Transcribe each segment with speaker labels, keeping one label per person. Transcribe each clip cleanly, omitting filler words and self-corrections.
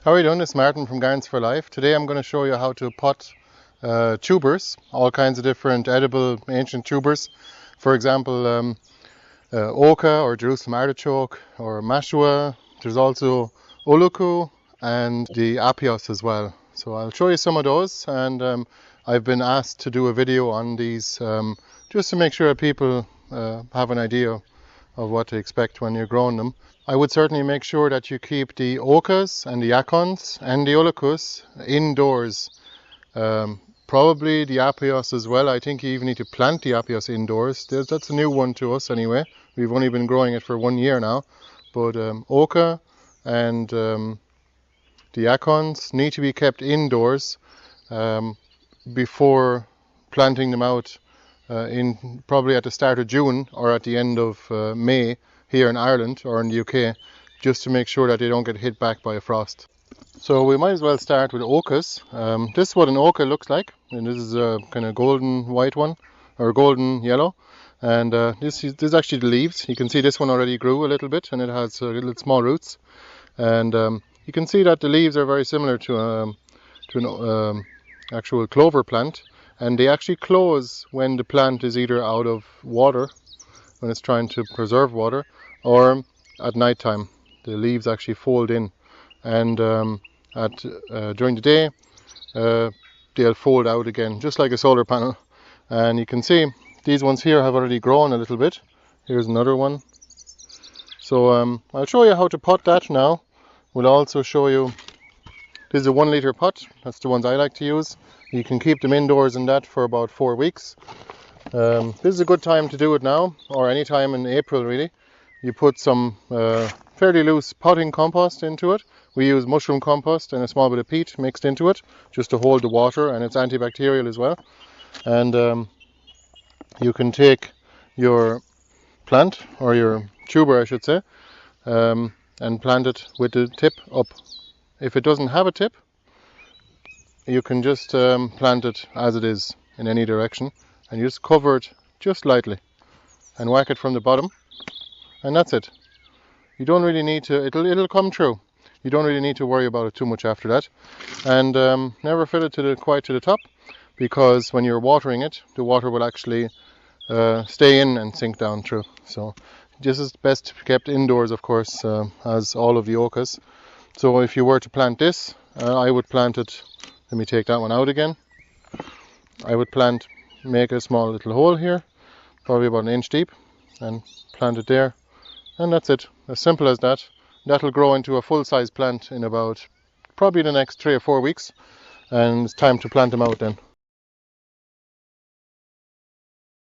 Speaker 1: How are you doing? It's Martin from Gardens for Life. Today I'm going to show you how to pot tubers, all kinds of different edible ancient tubers. For example, Oca or Jerusalem Artichoke or Mashua. There's also Ullucus and the Apios as well. So I'll show you some of those, and I've been asked to do a video on these just to make sure that people have an idea of what to expect when you're growing them. I would certainly make sure that you keep the Ocas and the Yacons and the Ullucus indoors. Probably the Apios as well. I think you even need to plant the Apios indoors. That's a new one to us anyway. We've only been growing it for 1 year now. But Oca and the Yacons need to be kept indoors before planting them out in probably at the start of June or at the end of May here in Ireland or in the UK, just to make sure that they don't get hit back by a frost. So we might as well start with Ocas. This is what an Oca looks like, and this is a kind of golden white one, or golden yellow. And this is actually the leaves. You can see this one already grew a little bit, and it has little small roots. And you can see that the leaves are very similar to an actual clover plant, and they actually close when the plant is either out of water, when it's trying to preserve water, or at night time. The leaves actually fold in, and during the day they'll fold out again, just like a solar panel. And you can see these ones here have already grown a little bit. Here's another one. So I'll show you how to pot that now. We'll also show you, this is a 1 litre pot. That's the ones I like to use. You can keep them indoors in that for about 4 weeks. This is a good time to do it now, or any time in April really. You put some fairly loose potting compost into it. We use mushroom compost and a small bit of peat mixed into it, just to hold the water, and it's antibacterial as well. And you can take your plant, or your tuber I should say, and plant it with the tip up. If it doesn't have a tip, you can just plant it as it is in any direction, and you just cover it just lightly and whack it from the bottom, and that's it. You don't really need to, it'll come true. You don't really need to worry about it too much after that. And never fill it quite to the top, because when you're watering it, the water will actually stay in and sink down through. So this is best kept indoors, of course, as all of the Ocas. So if you were to plant this, I would plant it, let me take that one out again. I would make a small little hole here, probably about 1 inch deep, and plant it there. And that's it, as simple as that. That'll grow into a full-size plant in about probably the next 3 or 4 weeks, and it's time to plant them out then.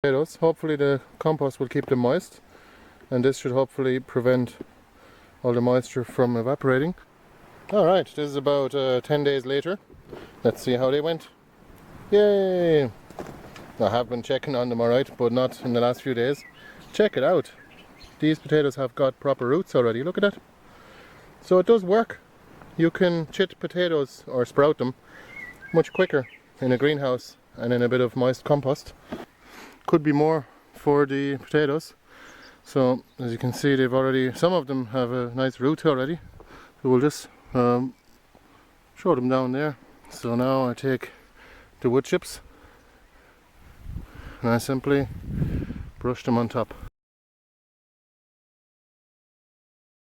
Speaker 1: Potatoes, hopefully the compost will keep them moist, and this should hopefully prevent all the moisture from evaporating. Alright, this is about 10 days later. Let's see how they went. Yay! I have been checking on them alright, but not in the last few days. Check it out. These potatoes have got proper roots already, look at that. So it does work. You can chit potatoes or sprout them much quicker in a greenhouse and in a bit of moist compost. Could be more for the potatoes. So as you can see, some of them have a nice root already. So we'll just show them down there. So now I take the wood chips and I simply brush them on top.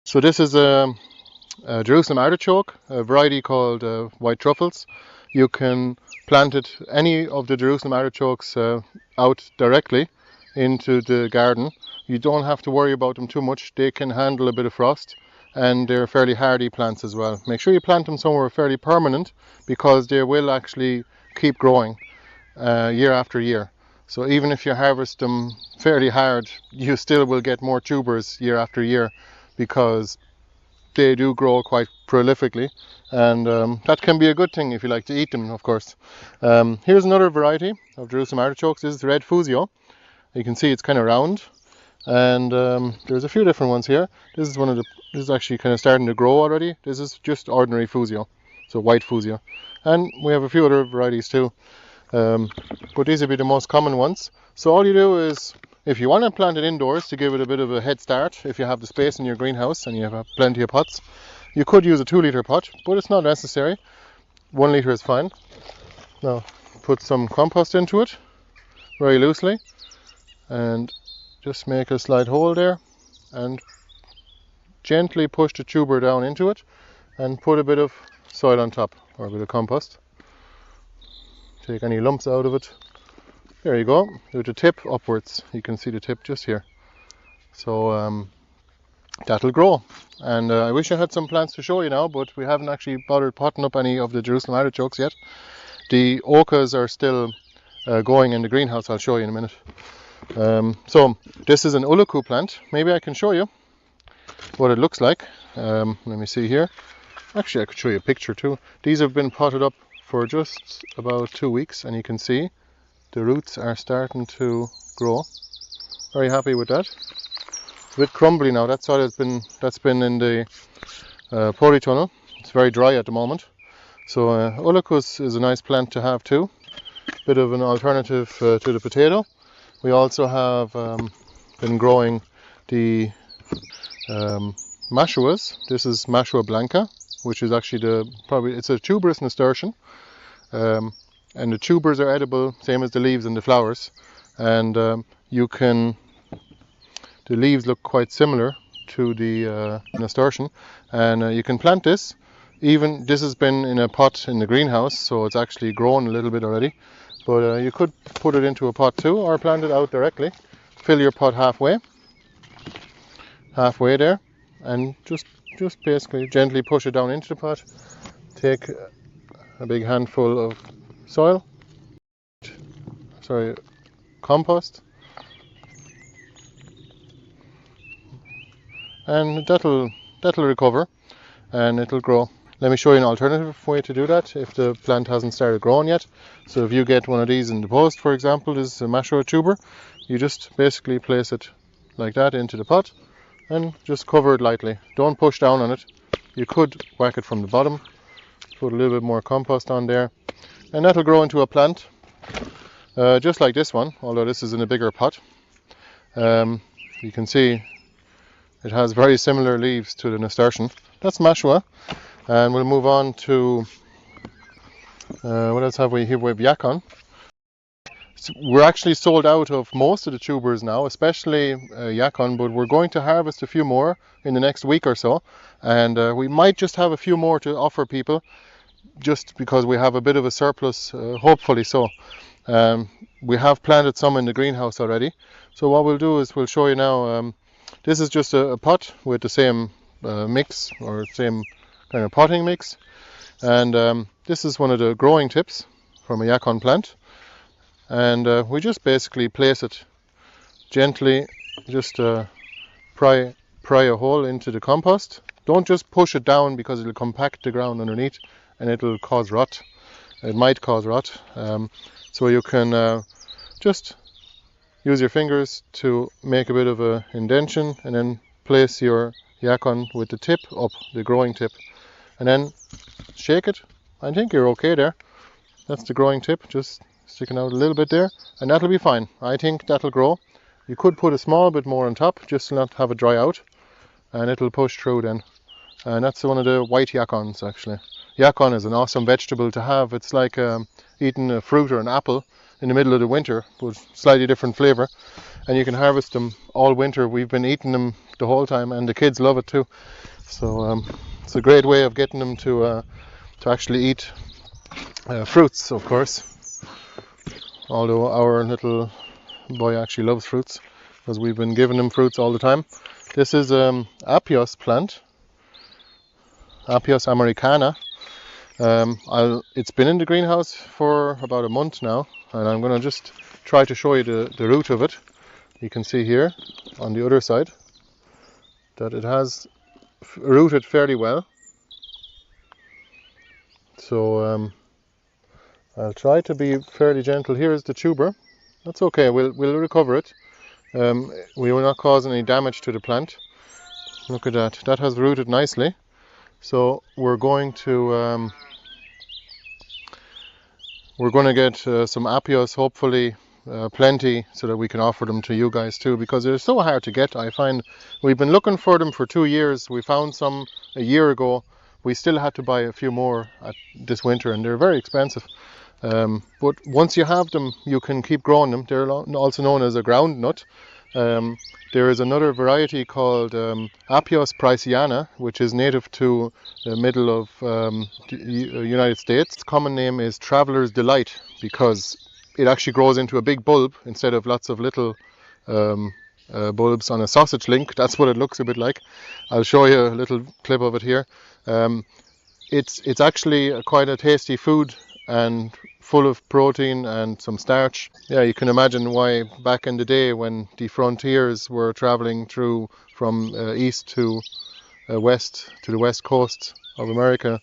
Speaker 1: So this is a Jerusalem artichoke, a variety called white truffles. You can plant any of the Jerusalem artichokes out directly into the garden. You don't have to worry about them too much. They can handle a bit of frost, and they're fairly hardy plants as well. Make sure you plant them somewhere fairly permanent, because they will actually keep growing year after year. So even if you harvest them fairly hard, you still will get more tubers year after year, because they do grow quite prolifically, and that can be a good thing if you like to eat them, of course. Here's another variety of Jerusalem artichokes. This is red Fujio. You can see it's kind of round, and there's a few different ones here. This is actually kind of starting to grow already. This is just ordinary Fujio, so white Fujio, and we have a few other varieties too, but these would be the most common ones. So all you do is, if you want to plant it indoors to give it a bit of a head start, if you have the space in your greenhouse and you have plenty of pots, You could use a 2-litre pot, but it's not necessary. 1 litre is fine. Now put some compost into it very loosely and just make a slight hole there and gently push the tuber down into it and put a bit of soil on top, or a bit of compost. Take any lumps out of it. There you go. Do the tip upwards. You can see the tip just here. So that'll grow. And I wish I had some plants to show you now, but we haven't actually bothered potting up any of the Jerusalem artichokes yet. The Ocas are still going in the greenhouse. I'll show you in a minute. So this is an Ullucus plant. Maybe I can show you what it looks like. Let me see here. Actually, I could show you a picture too. These have been potted up for just about 2 weeks, and you can see the roots are starting to grow. Very happy with that. It's a bit crumbly now. That's been in the polytunnel. It's very dry at the moment. So Ullucus is a nice plant to have too. Bit of an alternative to the potato. We also have been growing the Mashuas. This is Mashua blanca, which is actually it's a tuberous nasturtium, and the tubers are edible, same as the leaves and the flowers, and the leaves look quite similar to the nasturtium, and you can plant this. Even this has been in a pot in the greenhouse, so it's actually grown a little bit already, but you could put it into a pot too, or plant it out directly. Fill your pot halfway there, and just basically gently push it down into the pot. Take a big handful of compost, and that'll recover and it'll grow. Let me show you an alternative way to do that if the plant hasn't started growing yet. So if you get one of these in the post, for example, this is a Mashua tuber, you just basically place it like that into the pot and just cover it lightly. Don't push down on it. You could whack it from the bottom, put a little bit more compost on there, and that'll grow into a plant just like this one, although this is in a bigger pot. You can see it has very similar leaves to the nasturtium. That's Mashua. And we'll move on to what else have we here? We have Yacon. So we're actually sold out of most of the tubers now, especially Yacon, but we're going to harvest a few more in the next week or so, and we might just have a few more to offer people just because we have a bit of a surplus, hopefully so. We have planted some in the greenhouse already, so what we'll do is we'll show you now. This is just a pot with the same mix, or same kind of potting mix, and this is one of the growing tips from a Yacon plant, and we just basically place it gently, just pry a hole into the compost. Don't just push it down because it'll compact the ground underneath and it'll cause rot. It might cause rot, so you can just use your fingers to make a bit of a indentation and then place your Yacon with the tip up, the growing tip, and then shake it. I think you're okay there. That's the growing tip, just sticking out a little bit there, and that'll be fine. I think that'll grow. You could put a small bit more on top just to not have it dry out, and it'll push through then. And that's one of the white Yacons actually. Yacon is an awesome vegetable to have. It's like eating a fruit or an apple in the middle of the winter, but slightly different flavour, and you can harvest them all winter. We've been eating them the whole time, and the kids love it too. So it's a great way of getting them to actually eat fruits, of course. Although our little boy actually loves fruits, because we've been giving him fruits all the time. This is Apios plant, Apios americana. It's been in the greenhouse for about a month now, and I'm going to just try to show you the root of it. You can see here on the other side that it has rooted fairly well. So I'll try to be fairly gentle. Here's the tuber. That's okay, we'll recover it. We will not cause any damage to the plant. Look at that, that has rooted nicely. So we're going to get some Apios, hopefully plenty, so that we can offer them to you guys too, because they're so hard to get. I find we've been looking for them for 2 years. We found some a year ago, we still had to buy a few more this winter, and they're very expensive. But once you have them, you can keep growing them. They're also known as a ground nut. There is another variety called Apios priceana, which is native to the middle of the United States. Its common name is Traveler's Delight because it actually grows into a big bulb instead of lots of little bulbs on a sausage link. That's what it looks a bit like. I'll show you a little clip of it here. It's actually quite a tasty food and full of protein and some starch. Yeah, you can imagine why back in the day when the frontiers were traveling through from east to west to the west coast of America,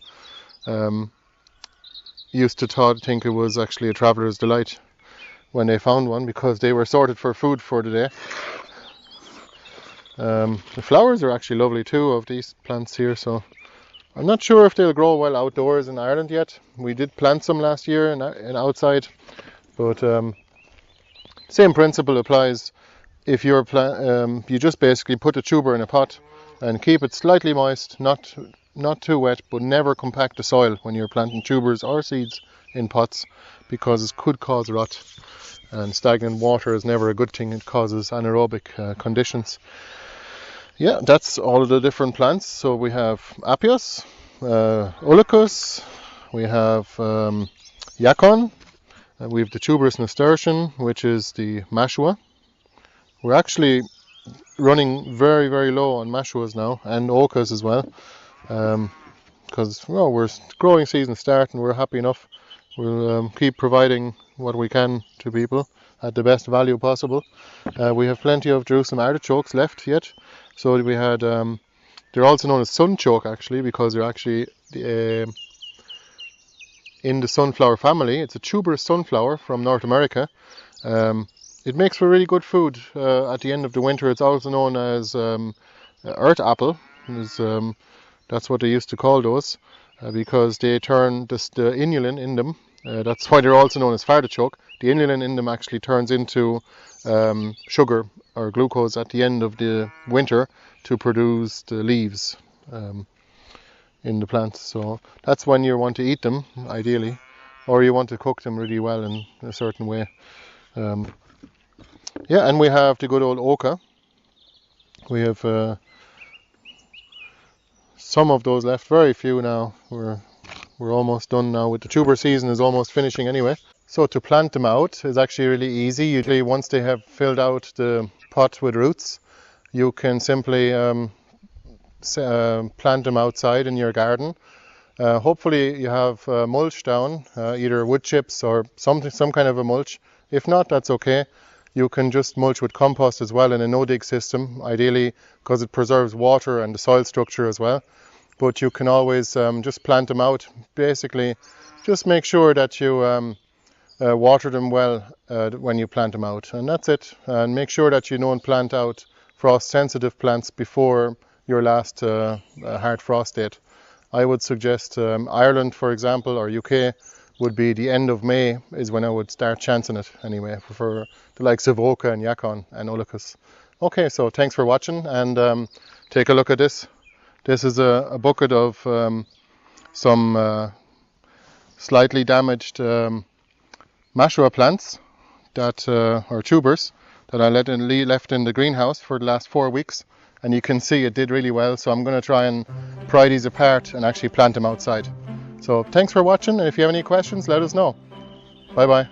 Speaker 1: used to think it was actually a traveler's delight when they found one, because they were sorted for food for the day. The flowers are actually lovely too of these plants here, so I'm not sure if they'll grow well outdoors in Ireland yet. We did plant some last year in outside, but same principle applies. If you're you just basically put a tuber in a pot and keep it slightly moist, not too wet, but never compact the soil when you're planting tubers or seeds in pots, because it could cause rot, and stagnant water is never a good thing. It causes anaerobic conditions. Yeah, that's all of the different plants. So we have Apios, Ullucus, we have Yacon, we have the tuberous nasturtium, which is the Mashua. We're actually running very, very low on Mashuas now, and Ocas as well, because we're growing season start and we're happy enough. We'll keep providing what we can to people at the best value possible. We have plenty of Jerusalem artichokes left yet. So we had, they're also known as Sunchoke actually, because they're actually in the sunflower family. It's a tuberous sunflower from North America. It makes for really good food at the end of the winter. It's also known as earth apple. That's what they used to call those, because they turn the inulin in them. That's why they're also known as fardichoke. The inulin in them actually turns into sugar or glucose at the end of the winter to produce the leaves in the plants. So that's when you want to eat them, ideally, or you want to cook them really well in a certain way. Yeah, and we have the good old Oca. We have some of those left, very few now. We're almost done now. With the tuber season is almost finishing anyway. So to plant them out is actually really easy. Usually once they have filled out the pot with roots, you can simply plant them outside in your garden. Hopefully you have mulch down, either wood chips or some kind of a mulch. If not, that's okay. You can just mulch with compost as well in a no-dig system, ideally, because it preserves water and the soil structure as well. But you can always just plant them out. Basically, just make sure that you water them well when you plant them out, and that's it. And make sure that you don't plant out frost-sensitive plants before your last hard frost date. I would suggest Ireland, for example, or UK, would be the end of May is when I would start chancing it anyway, for the likes of Oca and Yacon and Ullucus. Okay, so thanks for watching, and take a look at this. This is a bucket of some slightly damaged Mashua plants that or tubers that I left in the greenhouse for the last 4 weeks, and you can see it did really well. So I'm going to try and pry these apart and actually plant them outside. So thanks for watching, and if you have any questions, let us know. Bye bye.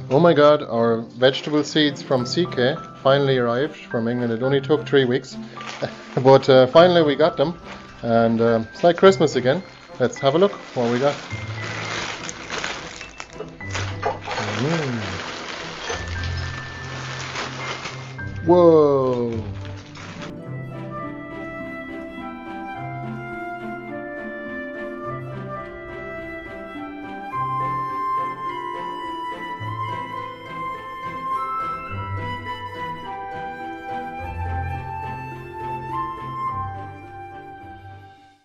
Speaker 1: Oh my god, our vegetable seeds from CK finally arrived from England. It only took 3 weeks, but finally we got them, and it's like Christmas again. Let's have a look what we got. Whoa!